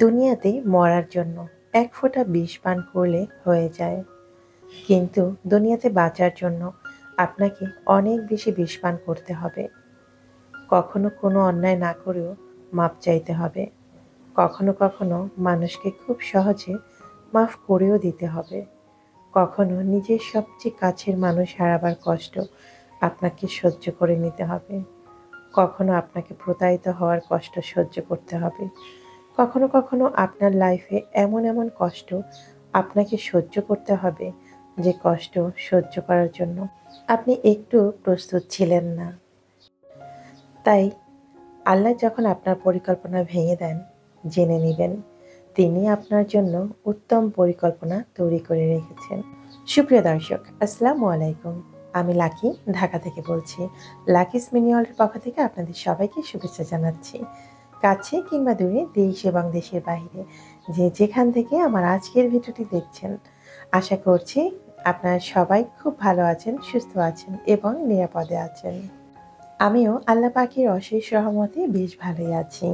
দুনিয়াতে মরার জন্য এক ফোঁটা বিষ পান করলে হয়ে যায়, কিন্তু দুনিয়াতে বাঁচার জন্য আপনাকে অনেক বেশি বিষ পান করতে হবে। কখনো কোনো অন্যায় না করেও মাপ চাইতে হবে। কখনো কখনো মানুষকে খুব সহজে মাফ করেও দিতে হবে। কখনো নিজের সবচেয়ে কাছের মানুষ হারাবার কষ্ট আপনাকে সহ্য করে নিতে হবে। কখনো আপনাকে প্রতারিত হওয়ার কষ্ট সহ্য করতে হবে। কখনো কখনো আপনার লাইফে এমন এমন কষ্ট আপনাকে সহ্য করতে হবে, যে কষ্ট সহ্য করার জন্য আপনি একটু প্রস্তুত ছিলেন না। তাই আল্লাহ যখন আপনার পরিকল্পনা ভেঙে দেন, জেনে নেবেন তিনি আপনার জন্য উত্তম পরিকল্পনা তৈরি করে রেখেছেন। সুপ্রিয় দর্শক, আসসালামু আলাইকুম। আমি লাকি, ঢাকা থেকে বলছি। লাকিস মিনি ওয়ার্ল্ডের পক্ষ থেকে আপনাদের সবাইকে শুভেচ্ছা জানাচ্ছি। কাছে কিংবা দূরে, দেশ এবং দেশের বাইরে, যে যেখান থেকে আমার আজকের ভিডিওটি দেখছেন, আশা করছি আপনারা সবাই খুব ভালো আছেন, সুস্থ আছেন এবং নিরাপদে আছেন। আমিও আল্লাহ পাকের অশেষ রহমতে বেশ ভালোই আছি।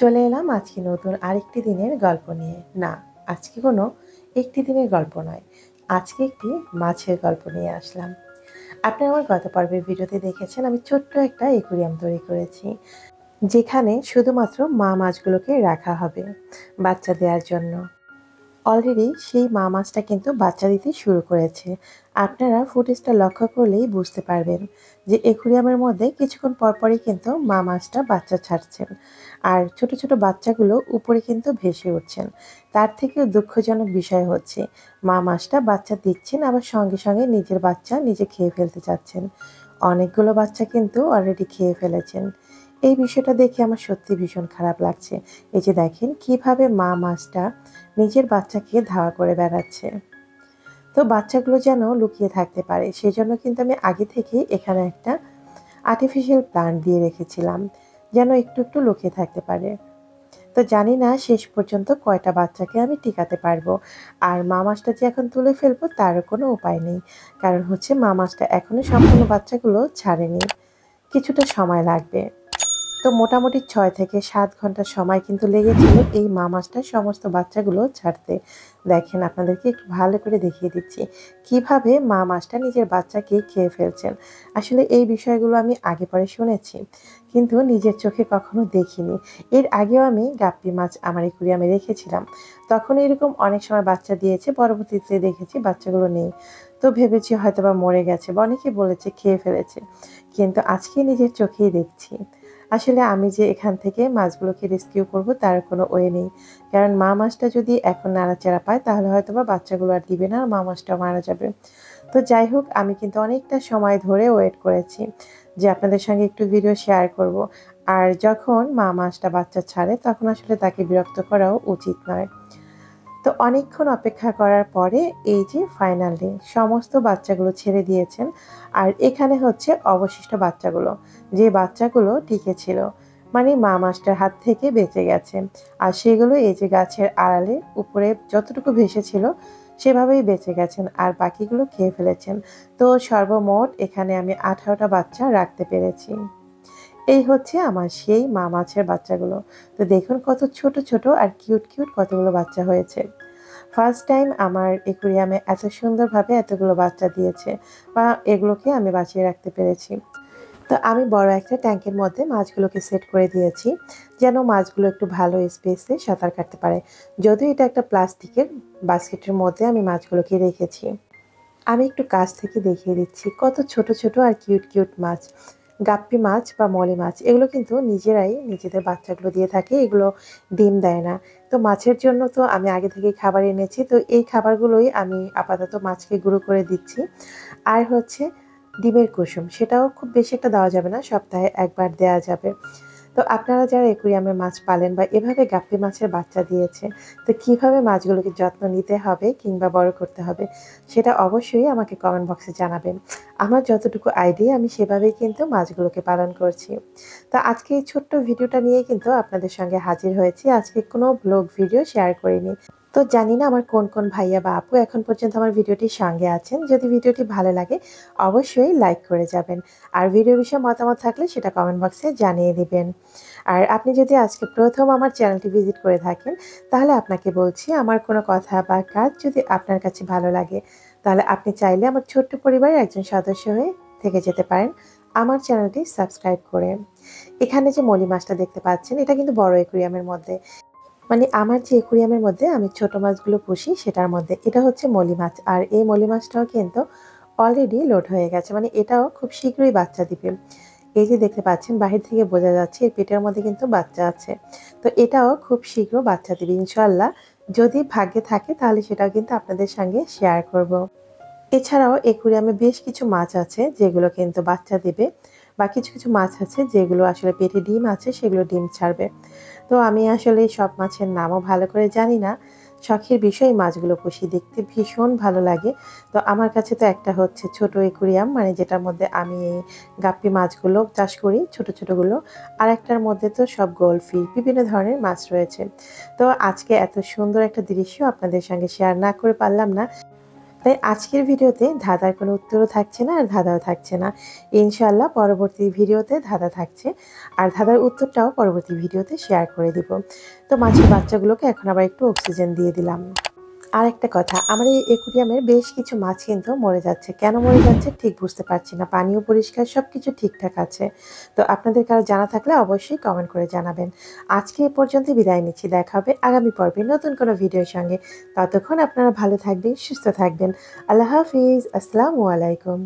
চলে এলাম আজকে নতুন আরেকটি দিনের গল্প নিয়ে। না, আজকে কোনো একটি দিনের গল্প নয়, আজকে একটি মাছের গল্প নিয়ে আসলাম। আপনারা আমার গত পর্বের ভিডিওতে দেখেছেন আমি ছোট্ট একটা একুরিয়াম তৈরি করেছি, যেখানে শুধুমাত্র মা মাছগুলোকে রাখা হবে বাচ্চা দেওয়ার জন্য। অলরেডি সেই মা মাছটা কিন্তু বাচ্চা দিতে শুরু করেছে। আপনারা ফুটেজটা লক্ষ্য করলেই বুঝতে পারবেন যে অ্যাকুরিয়ামের মধ্যে কিছুক্ষণ পরপরই কিন্তু মা মাছটা বাচ্চা ছাড়ছেন, আর ছোট ছোট বাচ্চাগুলো উপরে কিন্তু ভেসে উঠছেন। তার থেকেও দুঃখজনক বিষয় হচ্ছে মা মাছটা বাচ্চা দিচ্ছেন, আবার সঙ্গে সঙ্গে নিজের বাচ্চা নিজে খেয়ে ফেলতে চাচ্ছেন। অনেকগুলো বাচ্চা কিন্তু অলরেডি খেয়ে ফেলেছেন। এই বিষয়টা দেখে আমার সত্যি ভীষণ খারাপ লাগছে। এই যে দেখেন কিভাবে মা মাছটা নিজের বাচ্চাকে ধাওয়া করে বেড়াচ্ছে। তো বাচ্চাগুলো যেন লুকিয়ে থাকতে পারে, সেজন্য কিন্তু আমি আগে থেকেই এখানে একটা আর্টিফিশিয়াল প্লান্ট দিয়ে রেখেছিলাম, যেন একটু একটু লুকিয়ে থাকতে পারে। তো জানি না শেষ পর্যন্ত কয়টা বাচ্চাকে আমি টিকাতে পারবো। আর মা মাছটা যে এখন তুলে ফেলবো তারও কোনো উপায় নেই, কারণ হচ্ছে মা মাছটা এখনো সম্পূর্ণ বাচ্চাগুলো ছাড়েনি, কিছুটা সময় লাগবে। তো মোটামুটি ৬ থেকে ৭ ঘন্টা সময় কিন্তু লেগেছিল এই মা মাছটার সমস্ত বাচ্চাগুলো ছাড়তে। দেখেন, আপনাদেরকে একটু ভালো করে দেখিয়ে দিচ্ছি কিভাবে মা মাছটা নিজের বাচ্চাকে খেয়ে ফেলছেন। আসলে এই বিষয়গুলো আমি আগে পরে শুনেছি, কিন্তু নিজের চোখে কখনো দেখিনি। এর আগেও আমি গাপ্পি মাছ আমার অ্যাকুরিয়ামে রেখেছিলাম, তখন এরকম অনেক সময় বাচ্চা দিয়েছে, পরবর্তীতে দেখেছি বাচ্চাগুলো নেই। তো ভেবেছি হয়তোবা মরে গেছে, বা অনেকে বলেছে খেয়ে ফেলেছে, কিন্তু আজকে নিজের চোখেই দেখছি। আসলে আমি যে এখান থেকে মাছগুলোকে রেস্কিউ করব তার কোনো ওয়ে নেই, কারণ মা মাছটা যদি এখন নাড়াচাড়া পায় তাহলে হয়তো বা বাচ্চাগুলো আর দিবে না, আর মা মাছটা মারা যাবে। তো যাই হোক, আমি কিন্তু অনেকটা সময় ধরে ওয়েট করেছি যে আপনাদের সঙ্গে একটু ভিডিও শেয়ার করব। আর যখন মা মাছটা বাচ্চা ছাড়ে তখন আসলে তাকে বিরক্ত করাও উচিত নয়। তো অনেকক্ষণ অপেক্ষা করার পরে এই যে ফাইনালি সমস্ত বাচ্চাগুলো ছেড়ে দিয়েছেন। আর এখানে হচ্ছে অবশিষ্ট বাচ্চাগুলো, যে বাচ্চাগুলো টিকে ছিল, মানে মা মাছটার হাত থেকে বেঁচে গেছে। আর সেগুলো এই যে গাছের আড়ালে উপরে যতটুকু ভেসেছিল সেভাবেই বেঁচে গেছেন, আর বাকিগুলো খেয়ে ফেলেছেন। তো সর্বমোট এখানে আমি 18টা বাচ্চা রাখতে পেরেছি। এই হচ্ছে আমার সেই মা মাছের বাচ্চাগুলো। তো দেখুন কত ছোট ছোট আর কিউট কিউট কতগুলো বাচ্চা হয়েছে। ফার্স্ট টাইম আমার অ্যাকুরিয়ামে এত সুন্দরভাবে এতগুলো বাচ্চা দিয়েছে, বা এগুলোকে আমি বাঁচিয়ে রাখতে পেরেছি। তো আমি বড় একটা ট্যাঙ্কের মধ্যে মাছগুলোকে সেট করে দিয়েছি, যেন মাছগুলো একটু ভালো স্পেসে সাঁতার কাটতে পারে। যদিও এটা একটা প্লাস্টিকের বাস্কেটের মধ্যে আমি মাছগুলোকে রেখেছি। আমি একটু কাছ থেকে দেখিয়ে দিচ্ছি কত ছোট ছোট আর কিউট কিউট মাছ। গাপ্পি মাছ বা মলি মাছ এগুলো কিন্তু নিজেরাই নিজেদের বাচ্চাগুলো দিয়ে থাকে, এগুলো ডিম দেয় না। তো মাছের জন্য তো আমি আগে থেকেই খাবার এনেছি, তো এই খাবারগুলোই আমি আপাতত মাছকে গুঁড়ো করে দিচ্ছি। আর হচ্ছে ডিমের কুসুম, সেটাও খুব বেশি একটা দেওয়া যাবে না, সপ্তাহে একবার দেওয়া যাবে। তো আপনারা যারা অ্যাকুরিয়ামে মাছ পালেন বা এভাবে গাপ্পি মাছের বাচ্চা দিয়েছে, তো কিভাবে মাছগুলোকে যত্ন নিতে হবে কিংবা বড় করতে হবে সেটা অবশ্যই আমাকে কমেন্ট বক্সে জানাবেন। আমার যতটুকু আইডিয়া আমি সেভাবেই কিন্তু মাছগুলোকে পালন করছি। তো আজকে এই ছোট্ট ভিডিওটা নিয়ে কিন্তু আপনাদের সঙ্গে হাজির হয়েছি। আজকে কোনো ব্লগ ভিডিও শেয়ার করিনি। তো জানি না আমার কোন কোন ভাইয়া বা আপু এখন পর্যন্ত আমার ভিডিওটির সঙ্গে আছেন। যদি ভিডিওটি ভালো লাগে অবশ্যই লাইক করে যাবেন, আর ভিডিও বিষয়ে মতামত থাকলে সেটা কমেন্ট বক্সে জানিয়ে দিবেন। আর আপনি যদি আজকে প্রথম আমার চ্যানেলটি ভিজিট করে থাকেন, তাহলে আপনাকে বলছি আমার কোনো কথা বা কাজ যদি আপনার কাছে ভালো লাগে, তাহলে আপনি চাইলে আমার ছোট্ট পরিবারের একজন সদস্য হয়ে থেকে যেতে পারেন আমার চ্যানেলটি সাবস্ক্রাইব করে। এখানে যে মলি মাছটা দেখতে পাচ্ছেন, এটা কিন্তু বড় অ্যাকুরিয়ামের মধ্যে। মানে আমার যে অ্যাকুরিয়ামের মধ্যে আমি ছোট মাছগুলো পুষি সেটার মধ্যে। এটা হচ্ছে মলি মাছ। আর এই মলি মাছটাও কিন্তু অলরেডি লোড হয়ে গেছে। মানে এটাও খুব শীঘ্রই বাচ্চা দিবে। এই যে দেখতে পাচ্ছেন বাহির থেকে বোঝা যাচ্ছে এর পেটের মধ্যে কিন্তু বাচ্চা আছে। তো এটাও খুব শীঘ্র বাচ্চা দিবে ইনশাআল্লাহ। যদি ভাগ্যে থাকে তাহলে সেটাও কিন্তু আপনাদের সঙ্গে শেয়ার করব। এছাড়াও অ্যাকুরিয়ামে বেশ কিছু মাছ আছে যেগুলো কিন্তু বাচ্চা দিবে, বা কিছু কিছু মাছ আছে যেগুলো আসলে পেটে ডিম আছে সেগুলো ডিম ছাড়বে। তো আমি আসলে সব মাছের নামও ভালো করে জানি না। শখের বিষয় মাছগুলো পুষি, দেখতে ভীষণ ভালো লাগে। তো আমার কাছে তো একটা হচ্ছে ছোট অ্যাকুরিয়াম, মানে যেটার মধ্যে আমি এই গাপ্পি মাছগুলো চাষ করি ছোট ছোটগুলো। আর একটার মধ্যে তো সব গোলফিশ বিভিন্ন ধরনের মাছ রয়েছে। তো আজকে এত সুন্দর একটা দৃশ্য আপনাদের সঙ্গে শেয়ার না করে পারলাম না। তাই আজকের ভিডিওতে ধাঁধার কোনো উত্তরও থাকছে না আর ধাঁধাও থাকছে না। ইনশাআল্লাহ পরবর্তী ভিডিওতে ধাঁধা থাকছে। আর ধাঁধার উত্তরটাও পরবর্তী ভিডিওতে শেয়ার করে দিব। তো মাছের বাচ্চাগুলোকে এখন আবার একটু অক্সিজেন দিয়ে দিলাম। আরেকটা কথা, আমার এই অ্যাকুরিয়ামের বেশ কিছু মাছ কিন্তু মরে যাচ্ছে। কেন মরে যাচ্ছে ঠিক বুঝতে পারছি না। পানিও পরিষ্কার, সবকিছু ঠিকঠাক আছে। তো আপনাদের কারো জানা থাকলে অবশ্যই কমেন্ট করে জানাবেন। আজকে এ পর্যন্তই বিদায় নিচ্ছি। দেখা হবে আগামী পর্বে নতুন কোনো ভিডিওর সঙ্গে। ততক্ষণ আপনারা ভালো থাকবেন, সুস্থ থাকবেন। আল্লাহ হাফিজ। আসসালামু আলাইকুম।